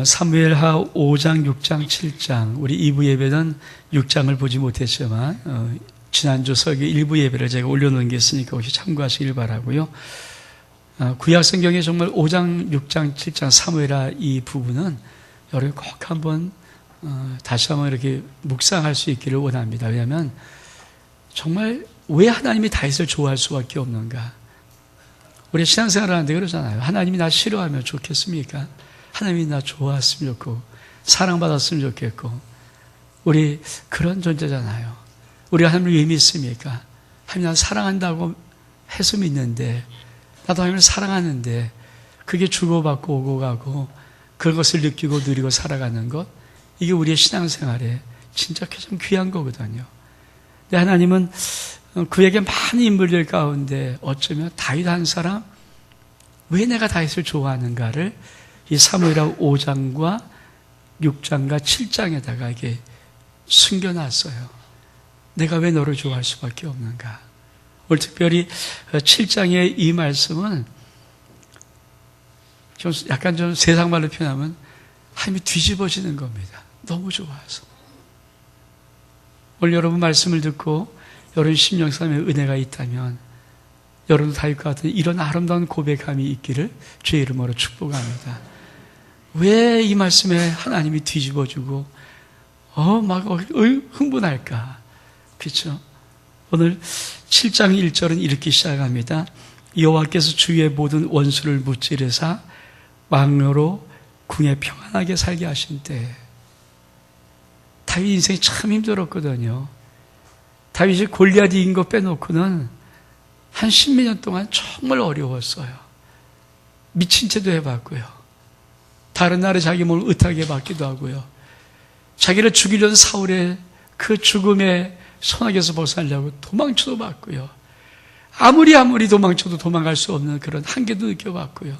사무엘하 5장, 6장, 7장 우리 2부 예배는 6장을 보지 못했지만 지난주 설교 1부 예배를 제가 올려놓은 게 있으니까 혹시 참고하시길 바라고요. 구약 성경에 정말 5장, 6장, 7장 사무엘하 이 부분은 여러분 꼭 한번 다시 한번 이렇게 묵상할 수 있기를 원합니다. 왜냐하면 정말 왜 하나님이 다윗을 좋아할 수밖에 없는가? 우리 신앙생활을 하는데 그러잖아요. 하나님이 나 싫어하면 좋겠습니까? 하나님이 나 좋아했으면 좋고 사랑받았으면 좋겠고 우리 그런 존재잖아요. 우리가 하나님을 왜 믿습니까? 하나님 나 사랑한다고 해서 믿는데 나도 하나님을 사랑하는데 그게 주고받고 오고 가고 그것을 느끼고 누리고 살아가는 것 이게 우리의 신앙생활에 진짜 가장 귀한 거거든요. 근데 하나님은 그에게 많은 인물들 가운데 어쩌면 다윗 한 사람 왜 내가 다윗을 좋아하는가를 이 사무엘하 5장과 6장과 7장에다가 이게 숨겨놨어요. 내가 왜 너를 좋아할 수밖에 없는가. 오늘 특별히 7장의 이 말씀은 좀 약간 좀 세상말로 표현하면 하나님이 뒤집어지는 겁니다. 너무 좋아서. 오늘 여러분 말씀을 듣고 여러분 심령싸움에 은혜가 있다면 여러분 다윗과 같은 이런 아름다운 고백함이 있기를 주의 이름으로 축복합니다. 왜 이 말씀에 하나님이 뒤집어주고 막 흥분할까? 그렇죠? 오늘 7장 1절은 이렇게 시작합니다. 여호와께서 주의 모든 원수를 무찌르사 왕으로 궁에 평안하게 살게 하신 때 다윗 인생이 참 힘들었거든요. 다윗이 골리앗 이긴 거 빼놓고는 한 10몇 년 동안 정말 어려웠어요. 미친 채도 해봤고요. 다른 나라에 자기 몸을 의탁해 받기도 하고요. 자기를 죽이려는 사울의 그 죽음의 손아귀에서 벗어나려고 도망쳐도 봤고요. 아무리 도망쳐도 도망갈 수 없는 그런 한계도 느껴봤고요.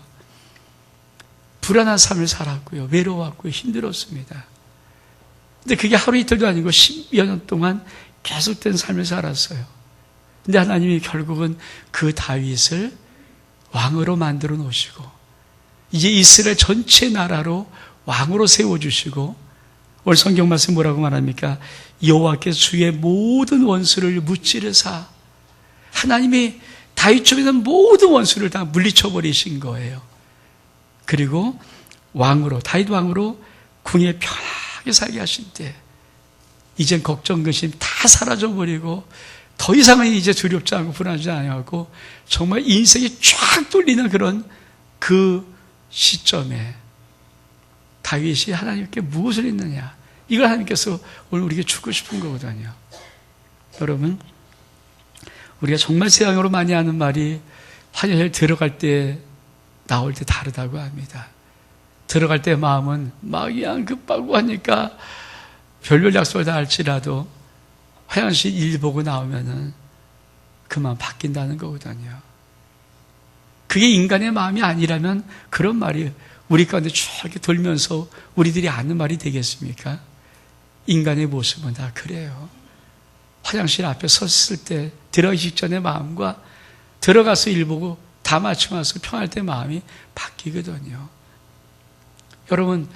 불안한 삶을 살았고요. 외로웠고요. 힘들었습니다. 근데 그게 하루 이틀도 아니고 10여 년 동안 계속된 삶을 살았어요. 근데 하나님이 결국은 그 다윗을 왕으로 만들어 놓으시고 이제 이스라엘 전체 나라로 왕으로 세워주시고 오늘 성경 말씀 뭐라고 말합니까? 여호와께서 주의 모든 원수를 무찌르사 하나님이 다윗 쪽에 있는 모든 원수를 다 물리쳐버리신 거예요. 그리고 왕으로 다윗 왕으로 궁에 편하게 살게 하신 때 이젠 걱정 근심 다 사라져버리고 더 이상은 이제 두렵지 않고 불안하지 않고 정말 인생이 쫙 뚫리는 그런 그 시점에 다윗이 하나님께 무엇을 했느냐 이걸 하나님께서 오늘 우리에게 주고 싶은 거거든요. 여러분 우리가 정말 세상으로 많이 하는 말이 화장실 들어갈 때 나올 때 다르다고 합니다. 들어갈 때 마음은 막 그냥 급하고 하니까 별별 약속을 다 할지라도 화장실 일 보고 나오면은 그 마음 바뀐다는 거거든요. 그게 인간의 마음이 아니라면 그런 말이 우리 가운데 쭉 이렇게 돌면서 우리들이 아는 말이 되겠습니까? 인간의 모습은 다 그래요. 화장실 앞에 섰을 때 들어가기 직전의 마음과 들어가서 일 보고 다 맞추고 나서 평할 때 마음이 바뀌거든요. 여러분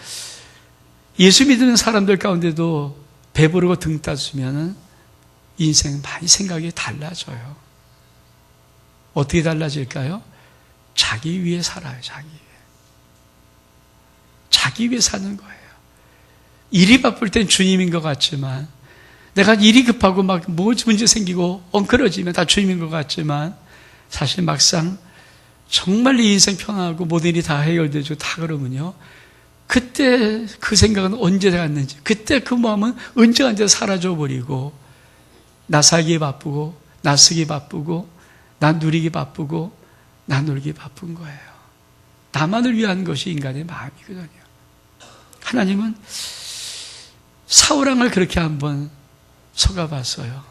예수 믿는 사람들 가운데도 배부르고 등 따주면 인생 많이 생각이 달라져요. 어떻게 달라질까요? 자기 위해 살아요. 자기 위해 사는 거예요. 일이 바쁠 땐 주님인 것 같지만 내가 일이 급하고 막 문제 생기고 엉클어지면 다 주님인 것 같지만 사실 막상 정말 내 인생 편하고 모든 일이 다 해결되죠. 다 그러면요. 그때 그 생각은 언제 갔는지 그때 그 마음은 언제 사라져버리고 나 살기 바쁘고 나 쓰기 바쁘고 나 누리기 바쁘고 나 놀기 바쁜 거예요. 나만을 위한 것이 인간의 마음이거든요. 하나님은 사울왕을 그렇게 한번 속아봤어요.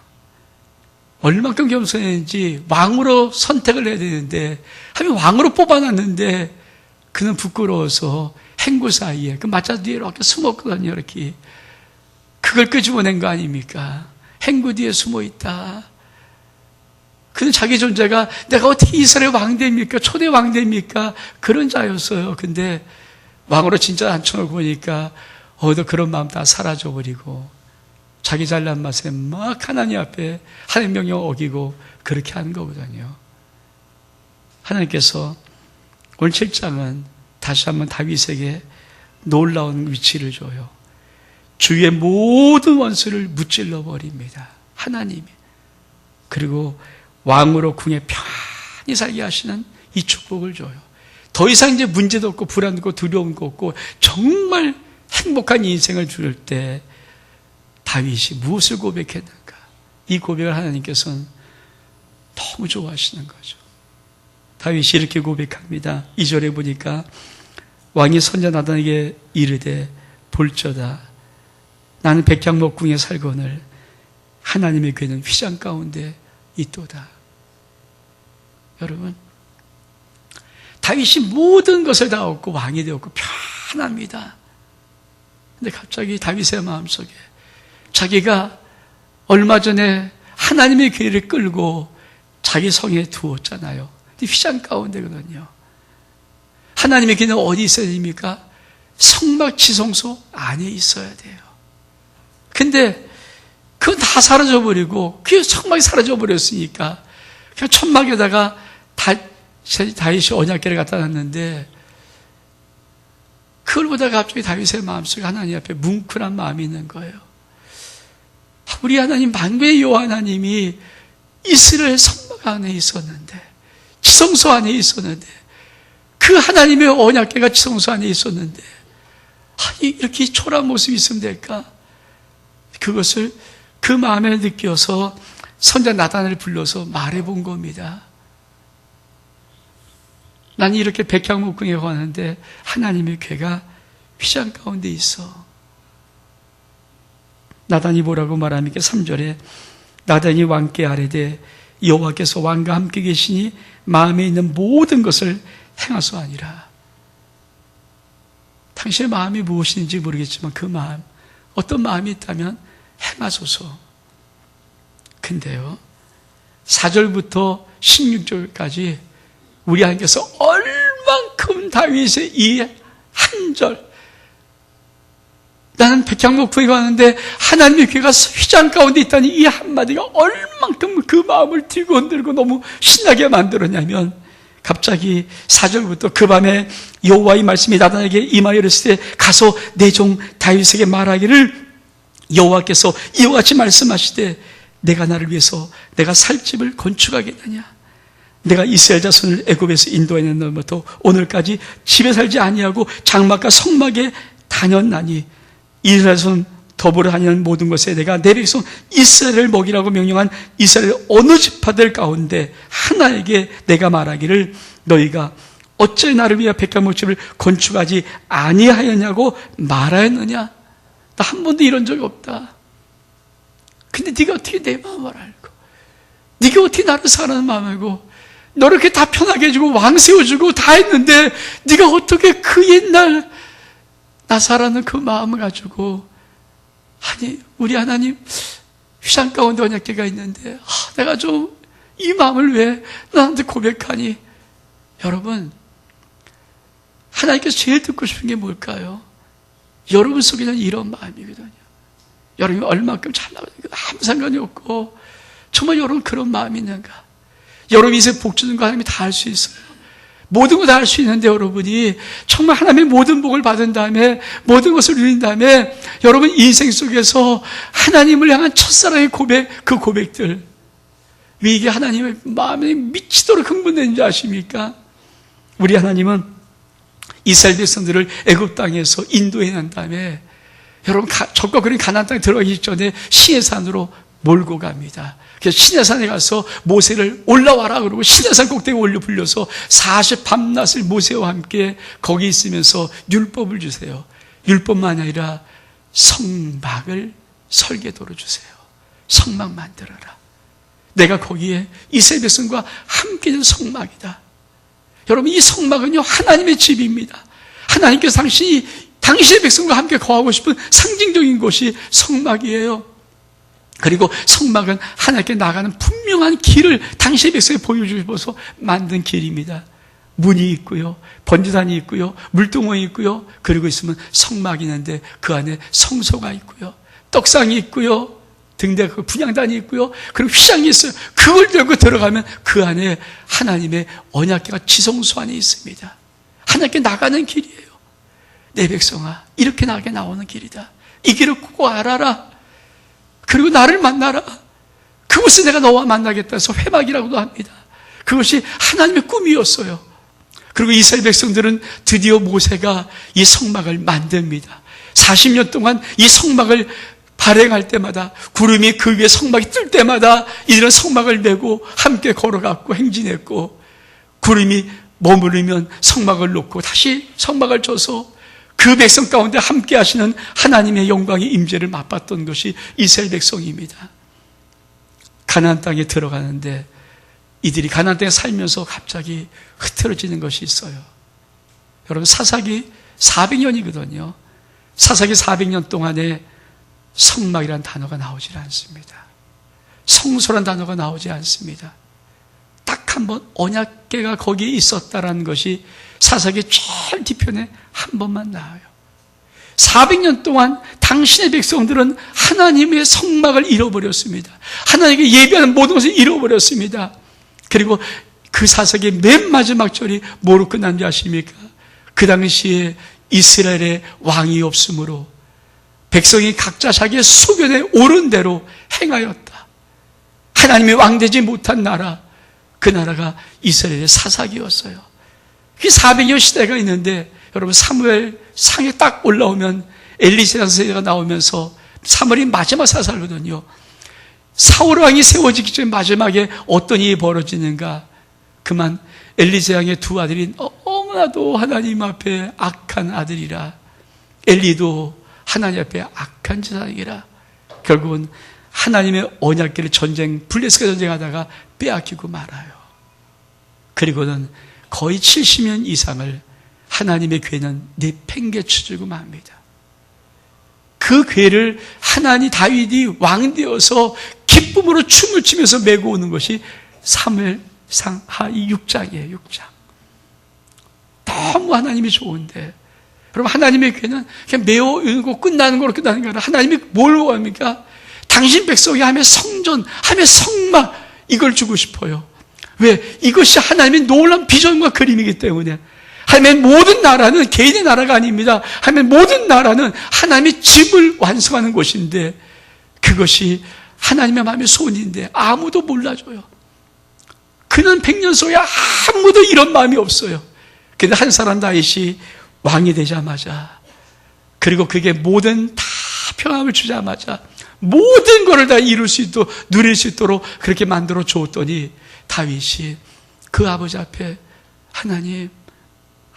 얼마큼 겸손했는지 왕으로 선택을 해야 되는데 하면 왕으로 뽑아놨는데 그는 부끄러워서 행구 사이에 그 마차 뒤에 이렇게 숨었거든요. 이렇게 그걸 끄집어낸 거 아닙니까? 행구 뒤에 숨어있다. 그는 자기 존재가 내가 어떻게 이스라엘 왕됩니까? 초대 왕됩니까? 그런 자였어요. 근데 왕으로 진짜 앉혀놓고 보니까 어디서 그런 마음 다 사라져버리고 자기 잘난 맛에 막 하나님 앞에 하나님 명령 어기고 그렇게 하는 거거든요. 하나님께서 오늘 7장은 다시 한번 다윗에게 놀라운 위치를 줘요. 주위의 모든 원수를 무찔러 버립니다. 하나님이. 그리고 왕으로 궁에 편히 살게 하시는 이 축복을 줘요. 더 이상 이제 문제도 없고 불안도 없고 두려움도 없고 정말 행복한 인생을 줄 때 다윗이 무엇을 고백했는가? 이 고백을 하나님께서는 너무 좋아하시는 거죠. 다윗이 이렇게 고백합니다. 2절에 보니까 왕이 선자 나단에게 이르되 볼저다 나는 백향목궁에 살거늘 하나님의 궤는 휘장 가운데 있도다. 여러분, 다윗이 모든 것을 다 얻고 왕이 되었고 편합니다. 근데 갑자기 다윗의 마음속에 자기가 얼마 전에 하나님의 궤를 끌고 자기 성에 두었잖아요. 휘장 가운데거든요. 하나님의 궤는 어디 있어야 됩니까? 성막 지성소 안에 있어야 돼요. 근데 그건 다 사라져버리고 그 성막이 사라져버렸으니까 그냥 천막에다가 다윗이 언약궤를 갖다 놨는데 그걸 보다가 갑자기 다윗의 마음속에 하나님 앞에 뭉클한 마음이 있는 거예요. 우리 하나님 만군의 여호와 하나님이 이스라엘 성막 안에 있었는데 지성소 안에 있었는데 그 하나님의 언약궤가 지성소 안에 있었는데 이렇게 초라한 모습이 있으면 될까? 그것을 그 마음에 느껴서 선자 나단을 불러서 말해본 겁니다. 나는 이렇게 백향목궁에 가는데 하나님의 궤가 휘장 가운데 있어. 나단이 뭐라고 말합니까? 3절에 나단이 왕께 아뢰되 여호와께서 왕과 함께 계시니 마음에 있는 모든 것을 행하소하니라. 당신의 마음이 무엇인지 모르겠지만 그 마음, 어떤 마음이 있다면 행하소서. 근데요, 4절부터 16절까지 우리 하나님께서 얼만큼 다윗의 이 한 절, 나는 백향목궁에 가는데 하나님의 궤가 휘장 가운데 있다니 이 한마디가 얼만큼 그 마음을 들고 흔들고 너무 신나게 만들었냐면 갑자기 4절부터 그 밤에 여호와의 말씀이 나단에게 임하여 이르시되 가서 내 종 다윗에게 말하기를 여호와께서 이와 같이 말씀하시되 내가 나를 위해서 내가 살 집을 건축하겠느냐? 내가 이스라엘 자손을 애굽에서 인도해낸 날부터 오늘까지 집에 살지 아니하고 장막과 성막에 다녔나니 이스라엘 자손 더불어 다니는 모든 것에 내가 내 백성 이스라엘을 먹이라고 명령한 이스라엘 어느 지파들 가운데 하나에게 내가 말하기를 너희가 어째 나를 위하여 백향목집을 건축하지 아니하였냐고 말하였느냐? 나 한 번도 이런 적이 없다. 근데 네가 어떻게 내 마음을 알고 네가 어떻게 나를 사랑하는 마음을 알고 너를 이렇게 다 편하게 해주고 왕 세워주고 다 했는데 네가 어떻게 그 옛날 나 사랑하는 그 마음을 가지고 아니 우리 하나님 휘장 가운데 언약궤가 있는데 내가 좀 이 마음을 왜 나한테 고백하니? 여러분, 하나님께서 제일 듣고 싶은 게 뭘까요? 여러분 속에는 이런 마음이거든요. 여러분이 얼마큼 잘나가는가 아무 상관이 없고 정말 여러분 그런 마음이 있는가? 여러분 인생 복 주는 거 하나님이 다 할 수 있어요. 모든 거 다 할 수 있는데 여러분이 정말 하나님의 모든 복을 받은 다음에 모든 것을 누린 다음에 여러분 인생 속에서 하나님을 향한 첫사랑의 고백, 그 고백들 왜 이게 하나님의 마음에 미치도록 흥분되는지 아십니까? 우리 하나님은 이스라엘 백성들을 애굽 땅에서 인도해 난 다음에 여러분 적과 그린 가나안 땅에 들어가기 전에 시내산으로 몰고 갑니다. 그래서 시내산에 가서 모세를 올라와라 그러고 시내산 꼭대기 올려 불려서 40 밤낮을 모세와 함께 거기 있으면서 율법을 주세요. 율법만 아니라 성막을 설계도로 주세요. 성막 만들어라. 내가 거기에 이스라엘 백성과 함께 있는 성막이다. 여러분 이 성막은요 하나님의 집입니다. 하나님께서 당신의 백성과 함께 거하고 싶은 상징적인 곳이 성막이에요. 그리고 성막은 하나님께 나가는 분명한 길을 당신의 백성에 보여주셔서 만든 길입니다. 문이 있고요, 번제단이 있고요, 물두멍이 있고요, 그리고 있으면 성막이 있는데 그 안에 성소가 있고요, 떡상이 있고요, 등대 분향단이 있고요, 그리고 휘장이 있어요. 그걸 들고 들어가면 그 안에 하나님의 언약궤가 지성소 안에 있습니다. 하나님께 나가는 길이에요. 내 백성아, 이렇게 나게 나오는 길이다. 이 길을 꼭 알아라. 그리고 나를 만나라. 그곳에 내가 너와 만나겠다 해서 회막이라고도 합니다. 그것이 하나님의 꿈이었어요. 그리고 이스라엘 백성들은 드디어 모세가 이 성막을 만듭니다. 40년 동안 이 성막을 발행할 때마다, 구름이 그 위에 성막이 뜰 때마다 이들은 성막을 메고 함께 걸어갔고 행진했고, 구름이 머무르면 성막을 놓고 다시 성막을 져서 그 백성 가운데 함께 하시는 하나님의 영광의 임재를 맛봤던 것이 이스라엘 백성입니다. 가나안 땅에 들어가는데 이들이 가나안 땅에 살면서 갑자기 흐트러지는 것이 있어요. 여러분, 사사기 400년이거든요. 사사기 400년 동안에 성막이란 단어가 나오질 않습니다. 성소란 단어가 나오지 않습니다. 딱 한 번 언약궤가 거기에 있었다라는 것이 사사기 제일 뒤편에 한 번만 나와요. 400년 동안 당신의 백성들은 하나님의 성막을 잃어버렸습니다. 하나님께 예배하는 모든 것을 잃어버렸습니다. 그리고 그 사사기의 맨 마지막 절이 뭐로 끝난지 아십니까? 그 당시에 이스라엘의 왕이 없으므로 백성이 각자 자기의 소견에 옳은 대로 행하였다. 하나님의 왕되지 못한 나라, 그 나라가 이스라엘의 사사기였어요. 그 400년 시대가 있는데, 여러분, 사무엘 상에 딱 올라오면 엘리세가 나오면서, 사무엘이 마지막 사사거든요. 사울 왕이 세워지기 전에 마지막에 어떤 일이 벌어지는가? 그만 엘리세 왕의 두 아들이 너무나도 하나님 앞에 악한 아들이라, 엘리도 하나님 앞에 악한 제사장이라, 결국은 하나님의 언약궤를 블레셋과 전쟁하다가 빼앗기고 말아요. 그리고는 거의 70년 이상을 하나님의 궤는 내팽개쳐주고 맙니다. 그 궤를 하나님 다윗이 왕 되어서 기쁨으로 춤을 추면서 메고 오는 것이 사무엘상 하이 6장이에요. 6장. 너무 하나님이 좋은데, 그럼 하나님의 궤는 그냥 메고 끝나는 거로 끝나는 게 아니라 하나님이 뭘 원합니까? 당신 백성이 하며 성전, 하며 성막, 이걸 주고 싶어요. 왜? 이것이 하나님의 놀라운 비전과 그림이기 때문에. 하나님의 모든 나라는 개인의 나라가 아닙니다. 하나님의 모든 나라는 하나님의 집을 완성하는 곳인데, 그것이 하나님의 마음의 소원인데 아무도 몰라줘요. 그는 100년 속에 아무도 이런 마음이 없어요. 그런데 한 사람 다윗이 왕이 되자마자, 그리고 그게 모든 다 평안을 주자마자 모든 것을 다 이룰 수 있도록, 누릴 수 있도록 그렇게 만들어 주었더니, 다윗이 그 아버지 앞에, 하나님,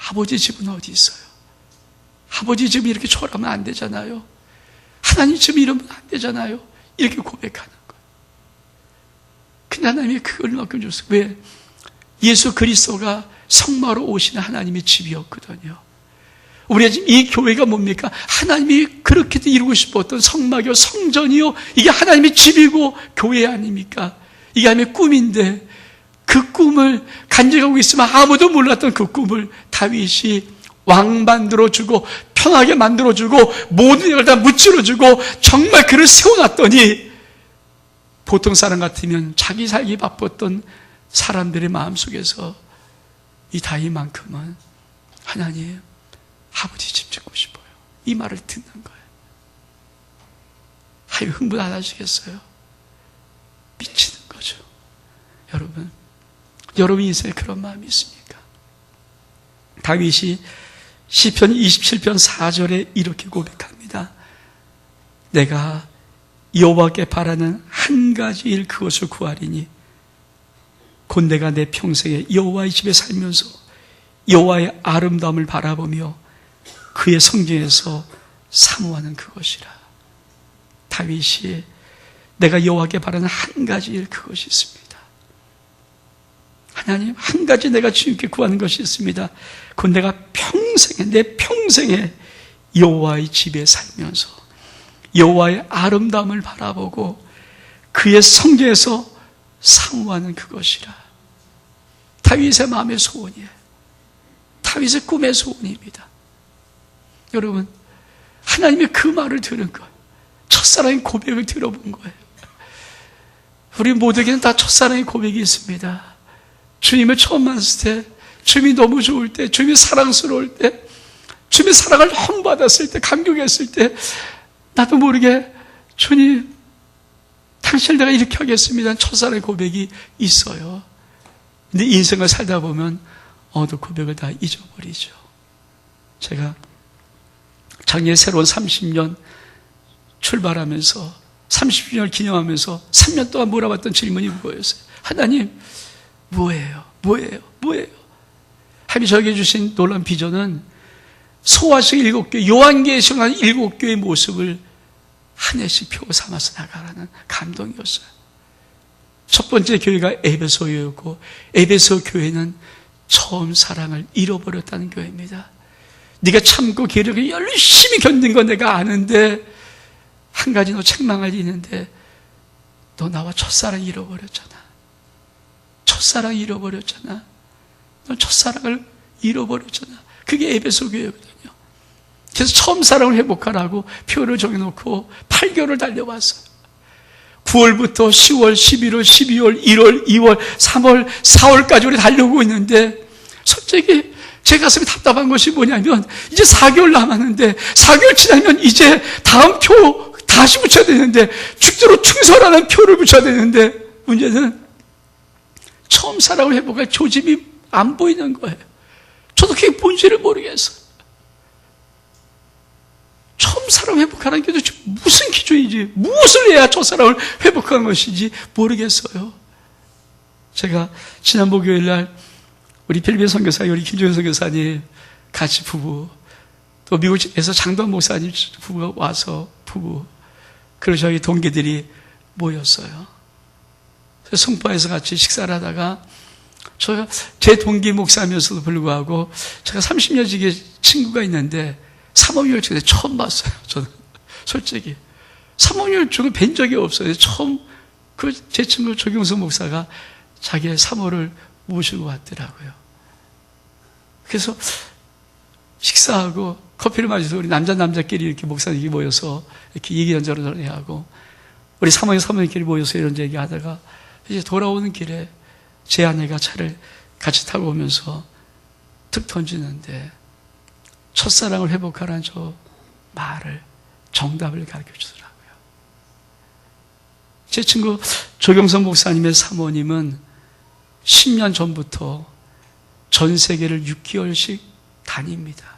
아버지 집은 어디 있어요? 아버지 집이 이렇게 초라하면 안 되잖아요. 하나님 집이 이러면 안 되잖아요. 이렇게 고백하는 거예요. 근데 하나님이 그걸 만큼 줬어요. 왜? 예수 그리스도가 성막으로 오시는 하나님의 집이었거든요. 우리가 지금 이 교회가 뭡니까? 하나님이 그렇게 이루고 싶었던 성막이요, 성전이요, 이게 하나님의 집이고 교회 아닙니까? 이게 하나님의 꿈인데, 그 꿈을 간직하고 있으면 아무도 몰랐던 그 꿈을 다윗이 왕 만들어주고 편하게 만들어주고 모든 걸 다 무찔러주고 정말 그를 세워놨더니, 보통 사람 같으면 자기 살기 바빴던 사람들의 마음속에서 이 다윗만큼은 하나님, 아버지 집 짓고 싶어요, 이 말을 듣는 거예요. 아유, 흥분 안 하시겠어요? 미치는 거죠. 여러분 인생에 그런 마음이 있습니까? 다윗이 시편 27편 4절에 이렇게 고백합니다. 내가 여호와께 바라는 한 가지 일, 그것을 구하리니 곧 내가 내 평생에 여호와의 집에 살면서 여호와의 아름다움을 바라보며 그의 성전에서 사모하는 그것이라. 다윗이 내가 여호와께 바라는 한 가지 일, 그것이 있습니다. 하나님, 한 가지 내가 주님께 구하는 것이 있습니다. 그건 내가 내 평생에 여호와의 집에 살면서 여호와의 아름다움을 바라보고 그의 성전에서 사모하는 그것이라. 다윗의 마음의 소원이에요. 다윗의 꿈의 소원입니다. 여러분, 하나님의 그 말을 들은 거예요. 첫사랑의 고백을 들어본 거예요. 우리 모두에게는 다 첫사랑의 고백이 있습니다. 주님을 처음 만났을 때, 주님이 너무 좋을 때, 주님이 사랑스러울 때, 주님의 사랑을 너무 받았을 때, 감격했을 때, 나도 모르게 주님, 당신을 내가 이렇게 하겠습니다. 첫사랑의 고백이 있어요. 근데 인생을 살다 보면 어느 고백을 다 잊어버리죠. 제가 작년에 새로운 30년 출발하면서 30년을 기념하면서 3년 동안 물어봤던 질문이 뭐였어요? 하나님, 뭐예요? 뭐예요? 뭐예요? 하나님이 저에게 주신 놀라운 비전은 소아식 7교회, 요한계시록한 7교회의 모습을 한 해씩 표 삼아서 나가라는 감동이었어요. 첫 번째 교회가 에베소였고, 에베소 교회는 처음 사랑을 잃어버렸다는 교회입니다. 네가 참고 계력을 열심히 견딘 건 내가 아는데, 한 가지 너 책망할 일이 있는데, 너 나와 첫사랑 잃어버렸잖아. 첫사랑 잃어버렸잖아. 넌 첫사랑을 잃어버렸잖아. 그게 에베소 교회거든요. 그래서 처음 사랑을 회복하라고 표를 정해놓고 8개월을 달려왔어요. 9월부터 10월, 11월, 12월, 1월, 2월, 3월, 4월까지 우리 달려오고 있는데, 솔직히 제 가슴이 답답한 것이 뭐냐면, 이제 4개월 남았는데 4개월 지나면 이제 다음 표 다시 붙여야 되는데, 죽도록 충성하는 표를 붙여야 되는데, 문제는 처음 사랑을 회복할 조짐이 안 보이는 거예요. 저도 그게 뭔지를 모르겠어요. 처음 사랑 회복하는 게 도대체 무슨 기준인지, 무엇을 해야 첫사랑을 회복하는 것인지 모르겠어요. 제가 지난 목요일날 우리 필리핀 선교사 우리 김종현 선교사님 같이 부부, 또 미국에서 장도환 목사님 부부가 와서 부부, 그리고 저희 동기들이 모였어요. 송파에서 같이 식사를 하다가, 제가 제 동기 목사면서도 불구하고 제가 30년 지기 친구가 있는데 사모님을 처음 봤어요. 저는 솔직히 사모님을 뵌 적이 없어요. 처음 제 친구 조경수 목사가 자기의 사모를 모시고 왔더라고요. 그래서 식사하고 커피를 마셔서 우리 남자끼리 이렇게 목사님이 모여서 이렇게 얘기 연저런저런 하고, 우리 사모님끼리 모여서 이런 얘기 하다가 이제 돌아오는 길에 제 아내가 차를 같이 타고 오면서 툭 던지는데, 첫사랑을 회복하라는 저 말을, 정답을 가르쳐 주더라고요. 제 친구 조경선 목사님의 사모님은 10년 전부터 전 세계를 6개월씩 다닙니다.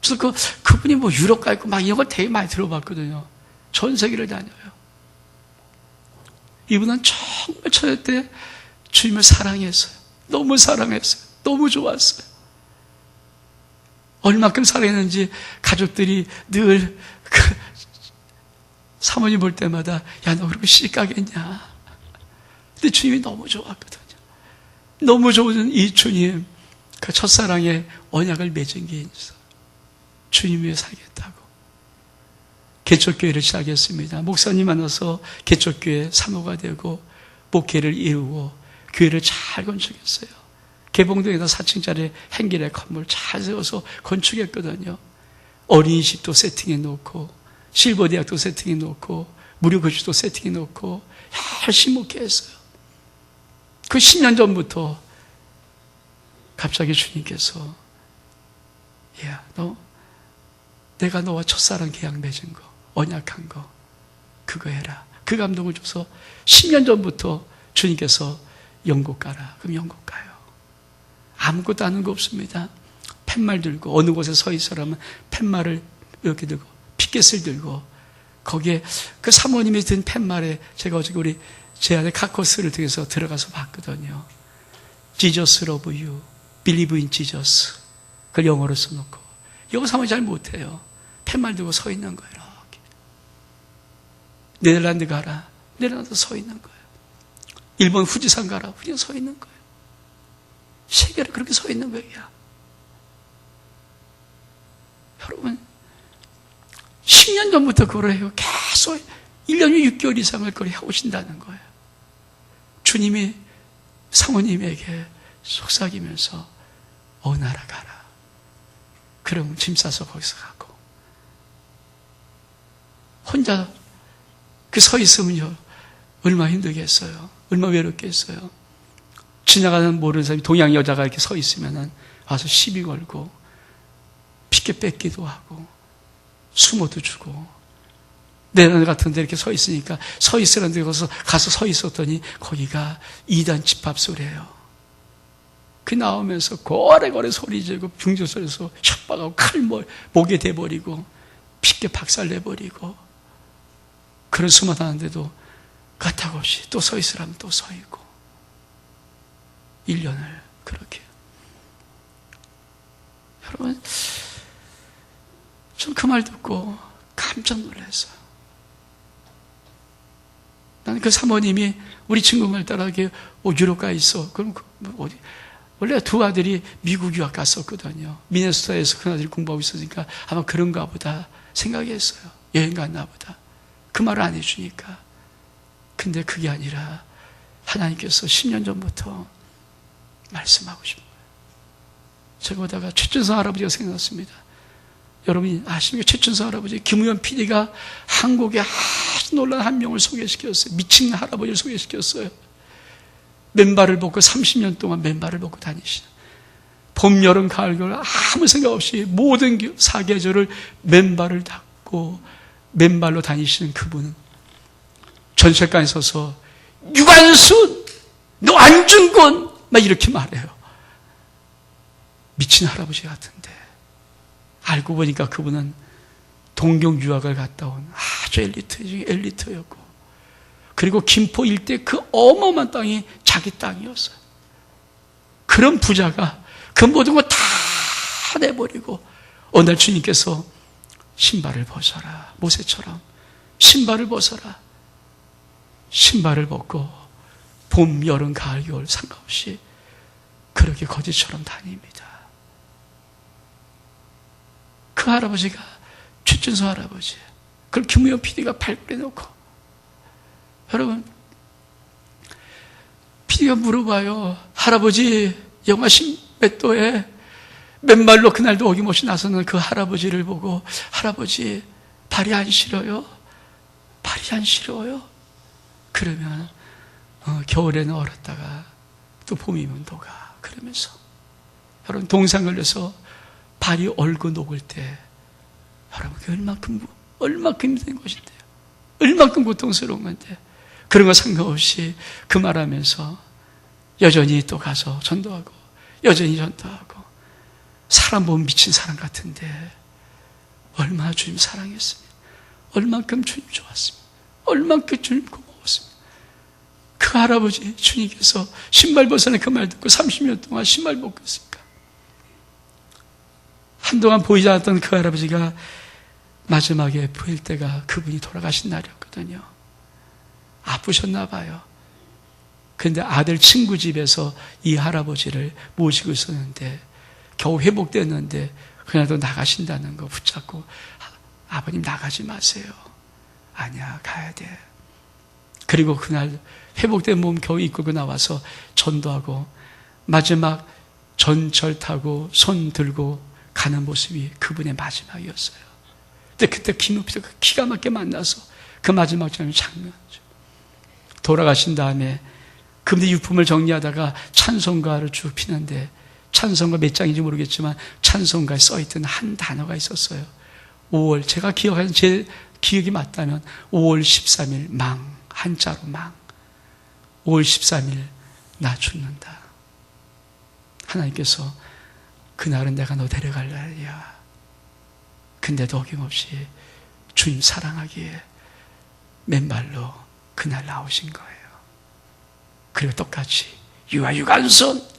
저도 그분이 뭐 유럽 가 있고 막 이런 걸 되게 많이 들어봤거든요. 전 세계를 다녀요. 이분은 정말 저 때 주님을 사랑했어요. 너무 사랑했어요. 너무 좋았어요. 얼마큼 사랑했는지 가족들이 늘 사모님 볼 때마다, 야, 너 그렇게 시집 가겠냐. 근데 주님이 너무 좋았거든요. 너무 좋은 이 주님, 그 첫사랑의 언약을 맺은 게 있어요. 주님 위해 살겠다고. 개척교회를 시작했습니다. 목사님 만나서 개척교회 사모가 되고 목회를 이루고 교회를 잘 건축했어요. 개봉동에다 4층짜리 행길에 건물 잘 세워서 건축했거든요. 어린이집도 세팅해 놓고, 실버대학도 세팅해 놓고, 무료교실도 세팅해 놓고 열심히 목회했어요. 그 10년 전부터 갑자기 주님께서, 야, 내가 너와 첫사랑 계약 맺은 거, 언약한 거, 그거 해라. 그 감동을 줘서 10년 전부터 주님께서 영국 가라. 그럼 영국 가요. 아무것도 아는 거 없습니다. 팻말 들고, 어느 곳에 서 있으라면 팻말을 이렇게 들고, 피켓을 들고, 거기에 그 사모님이 든 팻말에 제가 어저께 제 안에 카코스를 통해서 들어가서 봤거든요. Jesus love you. Believe in Jesus. 그걸 영어로 써놓고. 영어 사모님 잘 못해요. 팻말 들고 서 있는 거예요. 이렇게. 네덜란드 가라. 네덜란드 서 있는 거예요. 일본 후지산 가라. 후지산 서 있는 거예요. 세계를 그렇게 서 있는 거예요. 여러분, 10년 전부터 그걸 해요. 계속 1년 6개월 이상을 그걸 해오신다는 거예요. 주님이 사모님에게 속삭이면서, 어느 나라 가라. 그럼 짐 싸서 거기서 가고. 혼자 서 있으면요, 얼마나 힘들겠어요. 얼마나 외롭겠어요. 지나가는 모르는 사람이 동양 여자가 이렇게 서 있으면 와서 시비 걸고 핏게 뺏기도 하고 수모도 주고. 내년 같은 데 이렇게 서 있으니까 서 있으라는 데 가서 서 있었더니 거기가 이단 집합소래요. 그 나오면서 고래고래 소리 지르고 빙조소리에서 협박하고 칼 목에 대버리고 핏게 박살내버리고. 그런 수모하는데도 까딱없이 또 서 있으라면 또 서 있고. 1년을 그렇게. 여러분, 전 그 말 듣고 깜짝 놀랐어요. 나는 그 사모님이 우리 친구 말 따라 유럽가에 있어. 그럼 어디? 원래 두 아들이 미국 유학 갔었거든요. 미네소타에서 그 아들이 공부하고 있으니까 아마 그런가 보다 생각했어요. 여행 갔나 보다. 그 말을 안 해주니까. 근데 그게 아니라 하나님께서 10년 전부터 말씀하고 싶어요. 제가 오다가 최춘성 할아버지가 생각났습니다. 여러분이 아십니까? 최춘성 할아버지, 김우현 PD가 한국에 아주 놀라운 한 명을 소개시켰어요. 미친 할아버지를 소개시켰어요. 맨발을 벗고 30년 동안 맨발을 벗고 다니시는, 봄, 여름, 가을, 겨울 아무 생각 없이 모든 사계절을 맨발을 닦고 맨발로 다니시는 그분은 전철관에 서서 유관순, 너 안중근 막 이렇게 말해요. 미친 할아버지 같은데 알고 보니까 그분은 동경 유학을 갔다 온 아주 엘리트 중에 엘리트였고, 그리고 김포 일대 그 어마어마한 땅이 자기 땅이었어요. 그런 부자가 그 모든 거 다 내버리고 어느 날 주님께서 신발을 벗어라, 모세처럼 신발을 벗어라. 신발을 벗고 봄, 여름, 가을, 겨울 상관없이 그렇게 거지처럼 다닙니다. 그 할아버지가 최춘수 할아버지, 그걸 김우현 PD가 발굴해놓고, 여러분, PD가 물어봐요. 할아버지 영하 10몇 도에 맨발로 그날도 어김없이 나서는 그 할아버지를 보고, 할아버지 발이 안 시려요? 발이 안 시려워요? 그러면 겨울에는 얼었다가 또 봄이면 녹아. 그러면서 여러분, 동상 걸려서 발이 얼고 녹을 때 여러분, 그게 얼마큼 힘든 것인데요. 얼마큼 고통스러운 건데, 그런 거 상관없이 그 말하면서 여전히 또 가서 전도하고, 여전히 전도하고. 사람 보면 미친 사람 같은데 얼마나 주님 사랑했습니다. 얼만큼 주님 좋았습니다. 얼만큼 주님 고마웠습니다. 그 할아버지, 주님께서 신발 벗어내 그 말 듣고 30년 동안 신발 벗고 있습니까? 한동안 보이지 않았던 그 할아버지가 마지막에 보일 때가 그분이 돌아가신 날이었거든요. 아프셨나 봐요. 근데 아들 친구 집에서 이 할아버지를 모시고 있었는데 겨우 회복됐는데 그날도 나가신다는 거 붙잡고, 아버님 나가지 마세요. 아니야, 가야 돼. 그리고 그날 회복된 몸 겨우 이끌고 나와서 전도하고 마지막 전철 타고 손 들고 가는 모습이 그분의 마지막이었어요. 근데 그때 김우피가 기가 막히게 만나서 그 마지막 장면, 돌아가신 다음에 그분의 유품을 정리하다가 찬송가를 쭉 피는데, 찬송가 몇 장인지 모르겠지만 찬송가에 써있던 한 단어가 있었어요. 5월, 제가 기억하는, 제 기억이 맞다면 5월 13일 망, 한자로 망. 5월 13일 나 죽는다. 하나님께서 그날은 내가 너 데려갈 날이야. 근데도 어김없이 주님 사랑하기에 맨발로 그날 나오신 거예요. 그리고 똑같이 유아유간손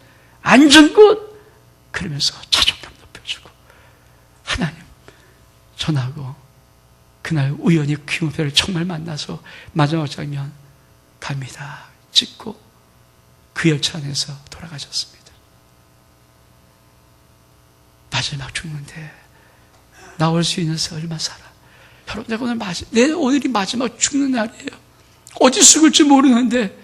안중근 그러면서 자존감 높여주고, 하나님 전하고 그날 우연히 김우표를 정말 만나서 마지막 장면 갑니다 찍고 그 열차 안에서 돌아가셨습니다. 마지막 죽는데 나올 수 있는 새 얼마 살아. 여러분, 내가 오늘이 마지막 죽는 날이에요. 어디 죽을지 모르는데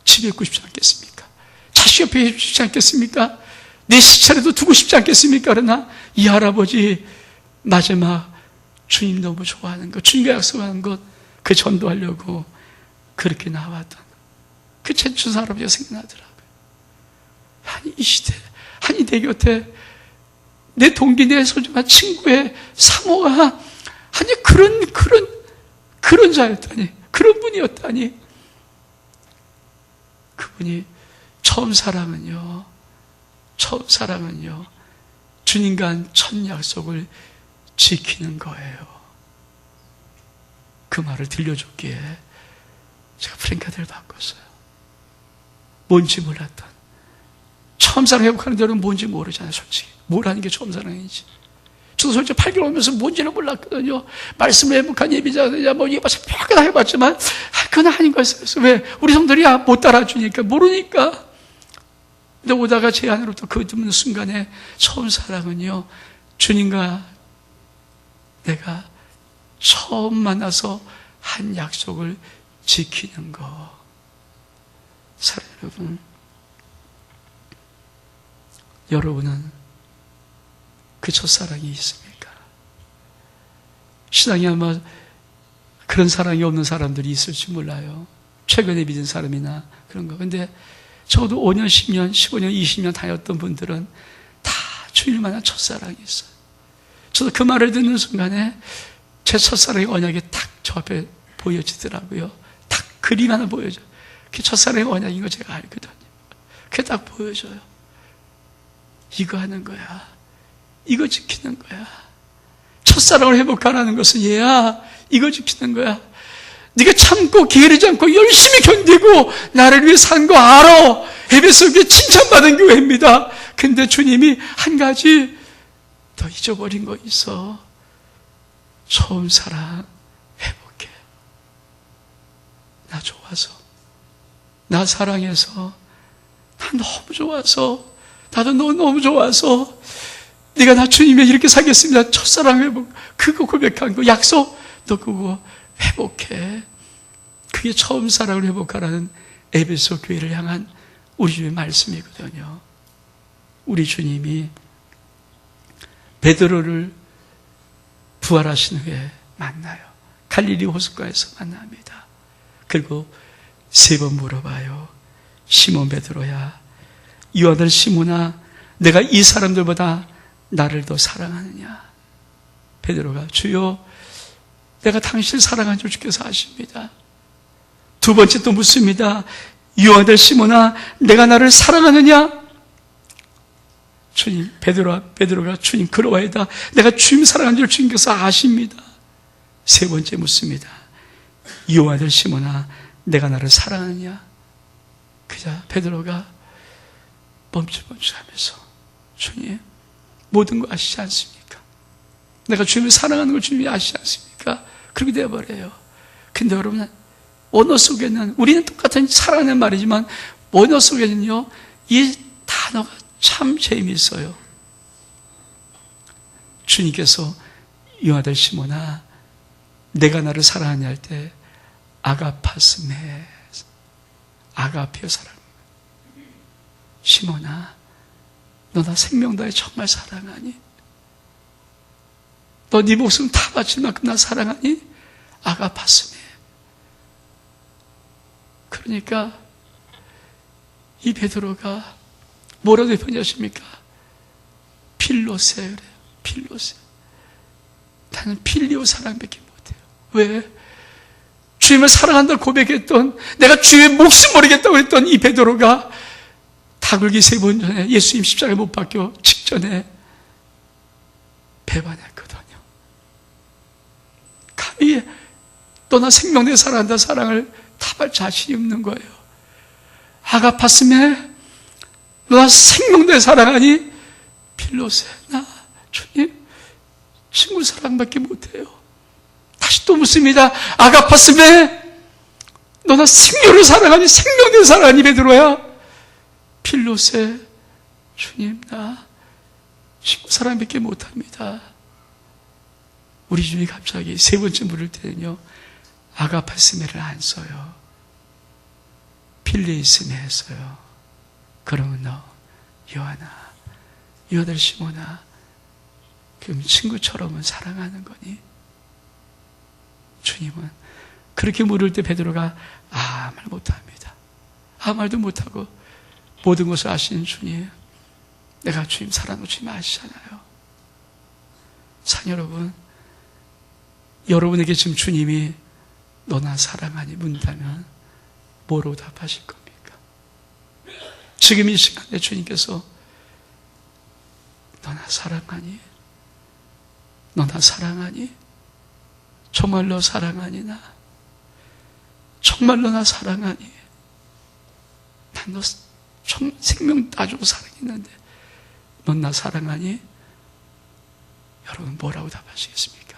집에 있고 싶지 않겠습니까? 자식 옆에 있고 싶지 않겠습니까? 내 시체라도 두고 싶지 않겠습니까? 그러나 이 할아버지 마지막 주님 너무 좋아하는 것, 주님과 약속하는 것, 그 전도하려고 그렇게 나왔던 그 최춘사 할아버지가 생각나더라고요. 아니 이 시대, 아니 내 곁에 내 동기, 내 소중한 친구의 사모가 아니 그런 자였다니, 그런 분이었다니. 그분이 처음 사랑은요 주님과 한 첫 약속을 지키는 거예요. 그 말을 들려줬기에 제가 프랭카드를 바꿨어요. 뭔지 몰랐던, 처음 사랑 회복하는 데는 뭔지 모르잖아요. 솔직히 뭘 하는 게 처음 사랑인지. 저도 솔직히 8개월 오면서 뭔지는 몰랐거든요. 말씀을 회복한 예비자들이야 뭐 이거 봐서 몇 개 다 해봤지만 그건 아닌 거였어요. 왜? 우리 성들이 못 따라주니까, 모르니까. 근데 오다가 제 안으로부터 그 듣는 순간에 처음 사랑은요, 주님과 내가 처음 만나서 한 약속을 지키는 거. 사랑 여러분, 여러분은 그 첫사랑이 있습니까? 신앙이 아마 그런 사랑이 없는 사람들이 있을지 몰라요. 최근에 믿은 사람이나 그런 거. 근데 저도 5년, 10년, 15년, 20년 다녔던 분들은 다 주님을 만난 첫사랑이 있어요. 저도 그 말을 듣는 순간에 제 첫사랑의 언약이 딱 저 앞에 보여지더라고요. 딱 그림 하나 보여져요. 그게 첫사랑의 언약인 거 제가 알거든요. 그게 딱 보여져요. 이거 하는 거야. 이거 지키는 거야. 첫사랑을 회복하라는 것은 얘야, 이거 지키는 거야. 네가 참고 게으르지 않고 열심히 견디고 나를 위해 산 거 알아. 에베소 교회 칭찬받은 교회입니다. 근데 주님이 한 가지 더 잊어버린 거 있어. 처음 사랑 회복해. 나 좋아서, 나 사랑해서, 나 너무 좋아서, 나도 너 너무 좋아서 네가 나 주님에 이렇게 살겠습니다. 첫사랑 회복, 그거 고백한 거 약속, 너 그거 회복해. 그게 처음 사랑을 회복하라는 에베소 교회를 향한 우리 주의 말씀이거든요. 우리 주님이 베드로를 부활하신 후에 만나요. 갈릴리 호숫가에서 만납니다. 그리고 3번 물어봐요. 시몬 베드로야, 이 아들 시몬아, 내가 이 사람들보다 나를 더 사랑하느냐? 베드로가 주여, 내가 당신을 사랑한 줄 주께서 아십니다. 2번째 또 묻습니다. 이 아들 시몬아, 내가 나를 사랑하느냐? 주님, 베드로가 주님 그러하이다. 내가 주님 사랑한 줄 주님께서 아십니다. 3번째 묻습니다. 이 아들 시몬아, 내가 나를 사랑하느냐? 그자 베드로가 멈칫멈칫하면서 주님, 모든 거 아시지 않습니까? 내가 주님을 사랑하는 걸 주님이 아시지 않습니까? 그렇게 되어버려요. 근데 여러분, 언어 속에는, 우리는 똑같은 사랑하는 말이지만 언어 속에는요, 이 단어가 참 재미있어요. 주님께서 이 아들 시몬아, 내가 나를 사랑하냐 할 때 아가파스메, 아가페어 사랑. 시몬아, 너 나 생명 다해 정말 사랑하니? 너 네 목숨 다 바칠 만큼 나 사랑하니? 아가파스메. 그러니까 이 베드로가 뭐라고 표현하십니까? 필로세 그래요. 필로세. 나는 필리오 사랑밖에 못해요. 왜? 주님을 사랑한다 고백했던, 내가 주의 목숨 버리겠다고 했던 이 베드로가 다굴기 3번 전에 예수님 십자가에 못 박혀 직전에 배반했거든요. 감히 또 나 생명 내 사랑한다 사랑을 답할 자신이 없는 거예요. 아가파스메, 너 나 생명 내 사랑하니? 필로세, 나 주님 친구 사랑밖에 못해요. 다시 또 묻습니다. 아가파스메, 너 나 생명을 사랑하니? 생명 내 사랑하니? 베드로야. 필로세, 주님 나 친구 사랑밖에 못합니다. 우리 주님이 갑자기 3번째 물을 때는요, 아가파스메를 안 써요. 필리스메 했어요. 그러면 너 요하나 이 아들 시몬아, 그럼 친구처럼은 사랑하는 거니? 주님은 그렇게 물을 때 베드로가 아무 말 못합니다. 아무 말도 못하고 모든 것을 아시는 주님, 내가 주님 사랑하는 주님 아시잖아요. 상 여러분, 여러분에게 지금 주님이 너나 사랑하니 묻는다면 뭐로 답하실 겁니까? 지금 이 시간에 주님께서 너나 사랑하니? 너나 사랑하니? 정말로 사랑하니 나? 정말로 나 사랑하니? 난 너 정말 생명 따주고 사랑했는데 넌 나 사랑하니? 여러분 뭐라고 답하시겠습니까?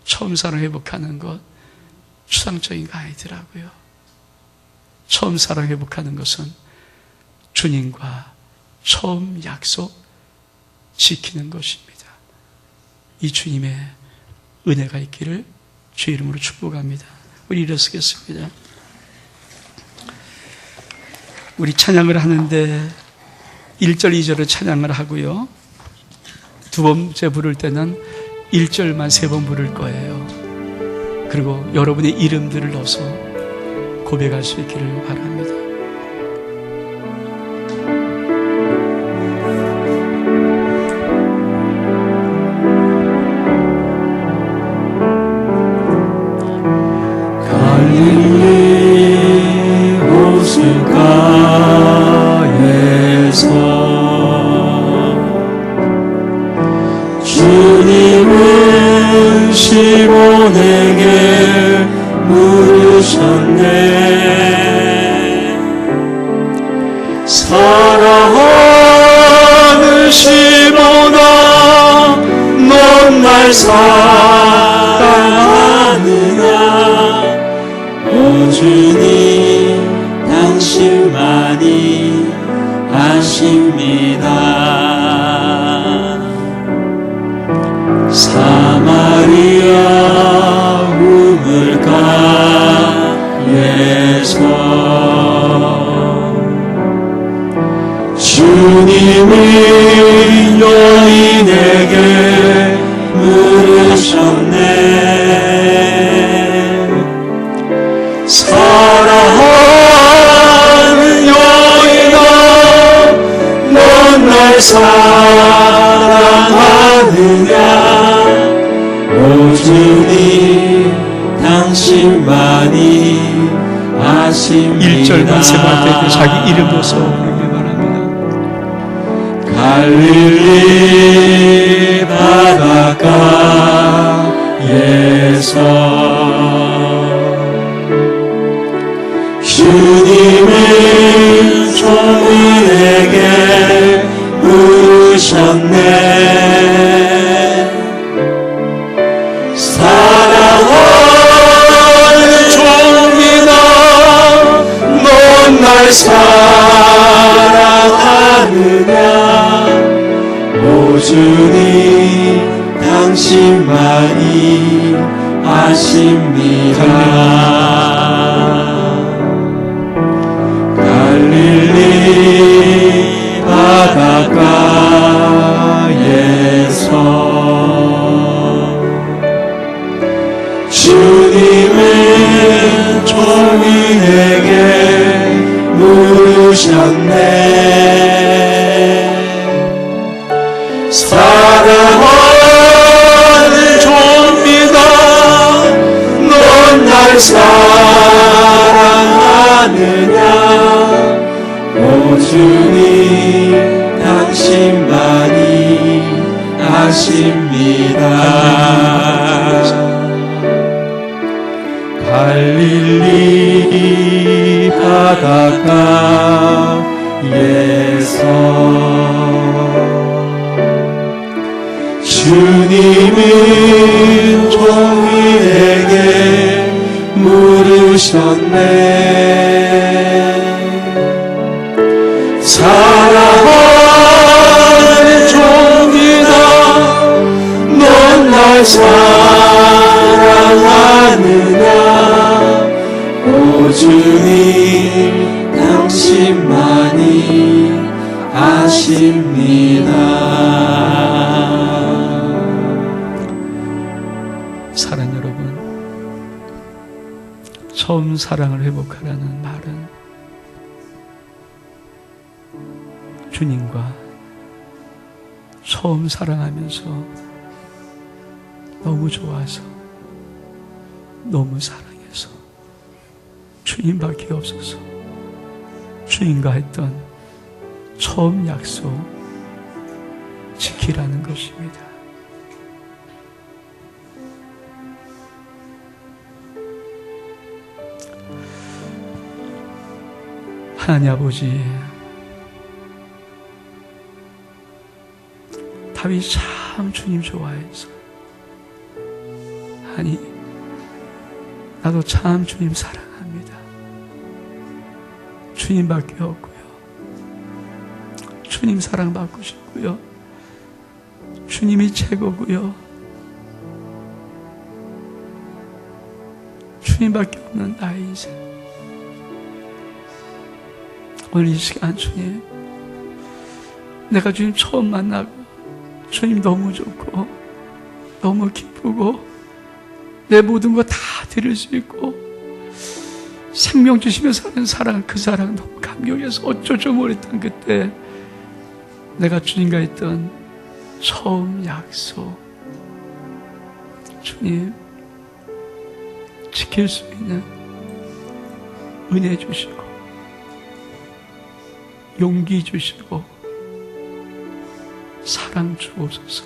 처음 사랑 회복하는 것 추상적인 거 아니더라고요. 처음 사랑 회복하는 것은 주님과 처음 약속 지키는 것입니다. 이 주님의 은혜가 있기를 주의 이름으로 축복합니다. 우리 일어서겠습니다. 우리 찬양을 하는데 1절, 2절을 찬양을 하고요. 두 번째 부를 때는 1절만 3번 부를 거예요. 그리고 여러분의 이름들을 넣어서 고백할 수 있기를 바랍니다. 갈릴리 호숫가에서 주님은 시몬에게 물으셨네. 사랑하는 시몬아, 넌 날 사랑하느냐? 오 주님, 당신만이 아십니다. 사마리아 우물가에서 주님이 여인에게 물으셨네. 사랑하는 여인아, 넌 날 사랑하느냐? 오 주님, 당신만이 아십니다. 1절만 3번 할 때 자기 이름도 써오르기 바랍니다. 갈릴리 바닷가에서 주님은 종인에게 물으셨네. 사랑하는 종인아, 넌 날 사랑하느냐? 오 주님, 당신만이 아십니다. 갈릴리 바닷가에서 주님은 종인에게 물으셨네. 사랑하는 종이다, 넌 날 사랑하느냐? 오 주님, 당신만이 아십니다. 갈릴리 바닷가에서 주님은 종인에게 물으셨네. 사랑하는 종이다, 넌 날 사랑하느냐? 오 주님, 당신만이 아십니다. 사랑 여러분, 처음 사랑을 회복하라는 말은 주님과 처음 사랑하면서 너무 좋아서, 너무 사랑해서 주님밖에 없어서 주님과 했던 처음 약속 지키라는 것입니다. 하나님 아버지, 다윗 참 주님 좋아해서, 아니 나도 참 주님 사랑합니다. 주님밖에 없고요, 주님 사랑받고 싶고요, 주님이 최고고요, 주님밖에 없는 나의 인생. 오늘 이 시간 주님, 내가 주님 처음 만나고 주님 너무 좋고 너무 기쁘고 내 모든 거 다 드릴 수 있고 생명 주시며 사는 사랑, 그 사랑 너무 감격해서 어쩔 줄 모르겠던 그때 내가 주님과 했던 처음 약속, 주님 지킬 수 있는 은혜 주시고 용기 주시고 사랑 주옵소서.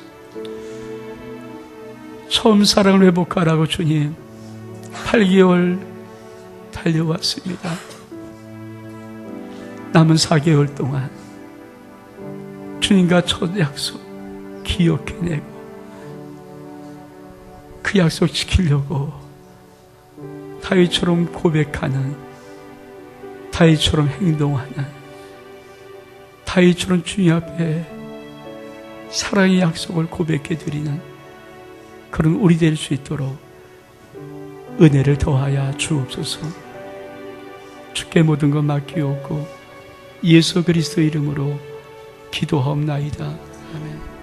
처음 사랑을 회복하라고 주님 8개월 달려왔습니다. 남은 4개월 동안 주님과 첫 약속 기억해내고 그 약속 지키려고 다윗처럼 고백하는, 다윗처럼 행동하는, 다윗처럼 주님 앞에 사랑의 약속을 고백해 드리는 그런 우리 될 수 있도록 은혜를 더하여 주옵소서. 주께 모든 것 맡기옵고 예수 그리스도 이름으로 기도하옵나이다. 아멘.